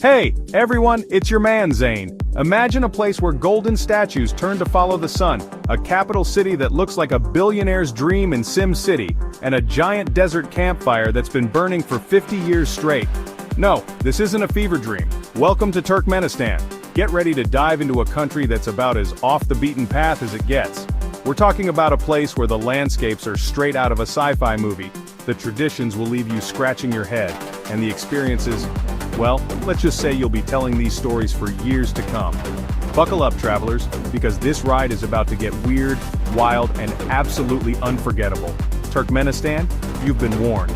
Hey, everyone, it's your man Zane. Imagine a place where golden statues turn to follow the sun, a capital city that looks like a billionaire's dream in Sim City, and a giant desert campfire that's been burning for 50 years straight. No, this isn't a fever dream. Welcome to Turkmenistan. Get ready to dive into a country that's about as off the beaten path as it gets. We're talking about a place where the landscapes are straight out of a sci-fi movie. The traditions will leave you scratching your head, and the experiences, well, let's just say you'll be telling these stories for years to come. Buckle up, travelers, because this ride is about to get weird, wild, and absolutely unforgettable. Turkmenistan, you've been warned.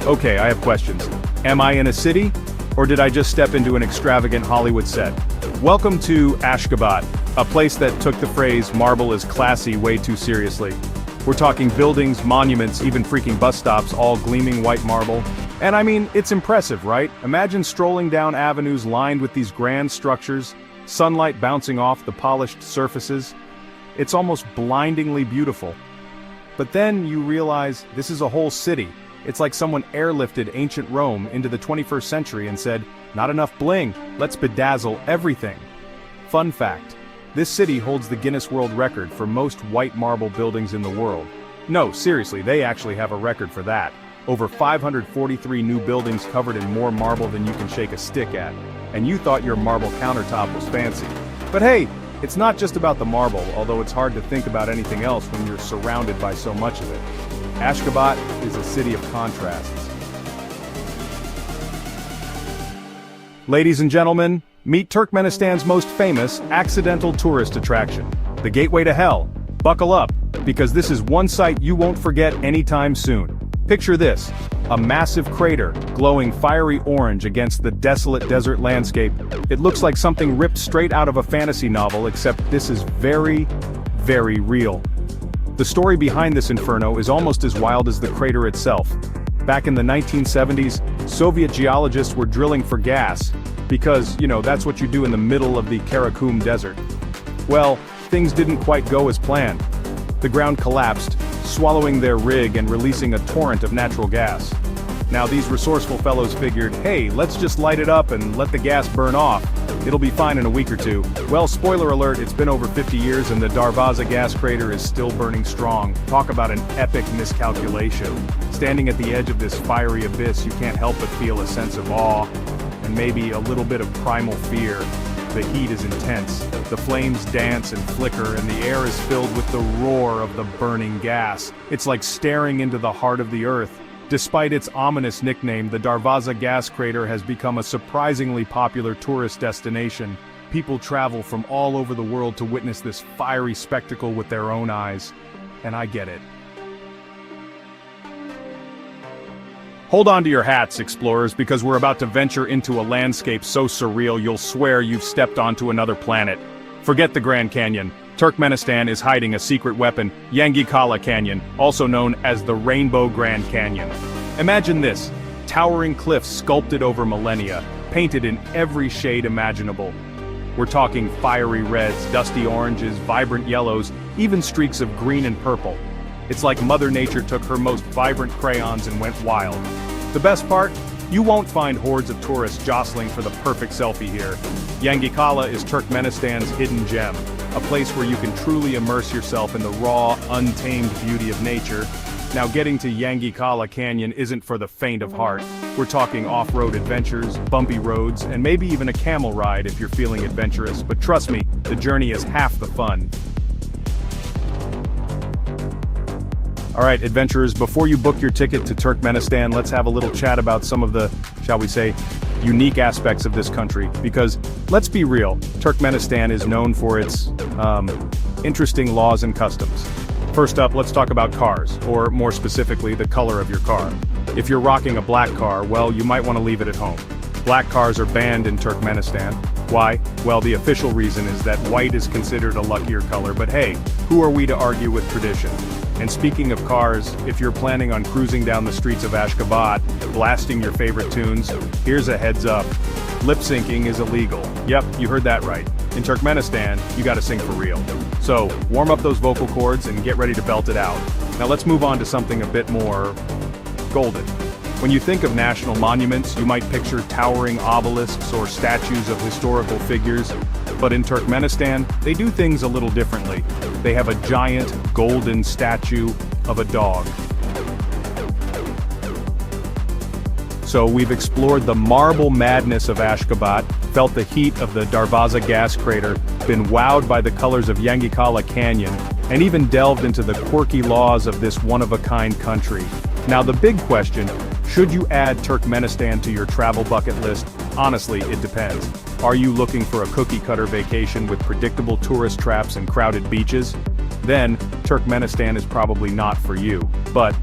Okay, I have questions. Am I in a city? Or did I just step into an extravagant Hollywood set? Welcome to Ashgabat, a place that took the phrase "marble is classy" way too seriously. We're talking buildings, monuments, even freaking bus stops, all gleaming white marble. And I mean, it's impressive, right? Imagine strolling down avenues lined with these grand structures, sunlight bouncing off the polished surfaces. It's almost blindingly beautiful. But then you realize this is a whole city. It's like someone airlifted ancient Rome into the 21st century and said, not enough bling, let's bedazzle everything. Fun fact. This city holds the Guinness World Record for most white marble buildings in the world. No, seriously, they actually have a record for that. Over 543 new buildings covered in more marble than you can shake a stick at. And you thought your marble countertop was fancy. But hey, it's not just about the marble, although it's hard to think about anything else when you're surrounded by so much of it. Ashgabat is a city of contrasts. Ladies and gentlemen, meet Turkmenistan's most famous accidental tourist attraction, the Gateway to Hell. Buckle up, because this is one sight you won't forget anytime soon. Picture this, a massive crater glowing fiery orange against the desolate desert landscape. It looks like something ripped straight out of a fantasy novel, except this is very, very real. The story behind this inferno is almost as wild as the crater itself. Back in the 1970s, Soviet geologists were drilling for gas, because, you know, that's what you do in the middle of the Karakum Desert. Well, things didn't quite go as planned. The ground collapsed, swallowing their rig and releasing a torrent of natural gas. Now these resourceful fellows figured, hey, let's just light it up and let the gas burn off. It'll be fine in a week or two. Well, spoiler alert, it's been over 50 years and the DARVAZA gas crater is still burning strong. Talk about an epic miscalculation. Standing at the edge of this fiery abyss, you can't help but feel a sense of awe, and maybe a little bit of primal fear. The heat is intense, the flames dance and flicker, and the air is filled with the roar of the burning gas. It's like staring into the heart of the earth. Despite its ominous nickname, the DARVAZA gas crater has become a surprisingly popular tourist destination. People travel from all over the world to witness this fiery spectacle with their own eyes. And I get it. Hold on to your hats, explorers, because we're about to venture into a landscape so surreal you'll swear you've stepped onto another planet. Forget the Grand Canyon. Turkmenistan is hiding a secret weapon, YANGYKALA Canyon, also known as the Rainbow Grand Canyon. Imagine this, towering cliffs sculpted over millennia, painted in every shade imaginable. We're talking fiery reds, dusty oranges, vibrant yellows, even streaks of green and purple. It's like Mother Nature took her most vibrant crayons and went wild. The best part? You won't find hordes of tourists jostling for the perfect selfie here. YANGYKALA is Turkmenistan's hidden gem, a place where you can truly immerse yourself in the raw, untamed beauty of nature. Now getting to YANGYKALA Canyon isn't for the faint of heart. We're talking off-road adventures, bumpy roads, and maybe even a camel ride if you're feeling adventurous, but trust me, the journey is half the fun. Alright, adventurers, before you book your ticket to Turkmenistan, let's have a little chat about some of the, shall we say, unique aspects of this country. Because, let's be real, Turkmenistan is known for its, interesting laws and customs. First up, let's talk about cars, or more specifically, the color of your car. If you're rocking a black car, well, you might want to leave it at home. Black cars are banned in Turkmenistan. Why? Well, the official reason is that white is considered a luckier color, but hey, who are we to argue with tradition? And speaking of cars, if you're planning on cruising down the streets of Ashgabat, blasting your favorite tunes, here's a heads up. Lip syncing is illegal. Yep, you heard that right. In Turkmenistan, you gotta sing for real. So, warm up those vocal cords and get ready to belt it out. Now let's move on to something a bit more golden. When you think of national monuments, you might picture towering obelisks or statues of historical figures. But in Turkmenistan, they do things a little differently. They have a giant, golden statue of a dog. So we've explored the marble madness of Ashgabat, felt the heat of the DARVAZA gas crater, been wowed by the colors of YANGYKALA Canyon, and even delved into the quirky laws of this one-of-a-kind country. Now the big question, should you add Turkmenistan to your travel bucket list? Honestly, it depends. Are you looking for a cookie-cutter vacation with predictable tourist traps and crowded beaches? Then, Turkmenistan is probably not for you. But,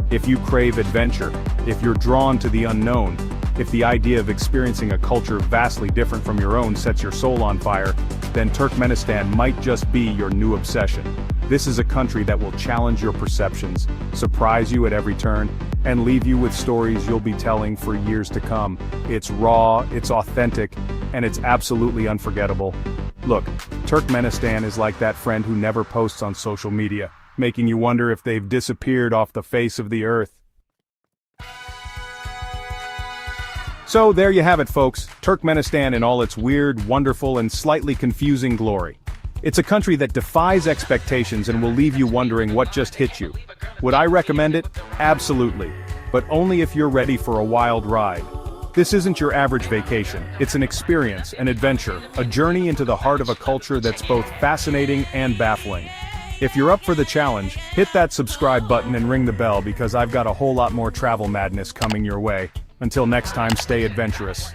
if you crave adventure, if you're drawn to the unknown, if the idea of experiencing a culture vastly different from your own sets your soul on fire, then Turkmenistan might just be your new obsession. This is a country that will challenge your perceptions, surprise you at every turn, and leave you with stories you'll be telling for years to come. It's raw, it's authentic, and it's absolutely unforgettable. Look, Turkmenistan is like that friend who never posts on social media, making you wonder if they've disappeared off the face of the earth. So there you have it, folks, Turkmenistan in all its weird, wonderful, and slightly confusing glory. It's a country that defies expectations and will leave you wondering what just hit you. Would I recommend it? Absolutely. But only if you're ready for a wild ride. This isn't your average vacation, it's an experience, an adventure, a journey into the heart of a culture that's both fascinating and baffling. If you're up for the challenge, hit that subscribe button and ring the bell because I've got a whole lot more travel madness coming your way. Until next time, stay adventurous.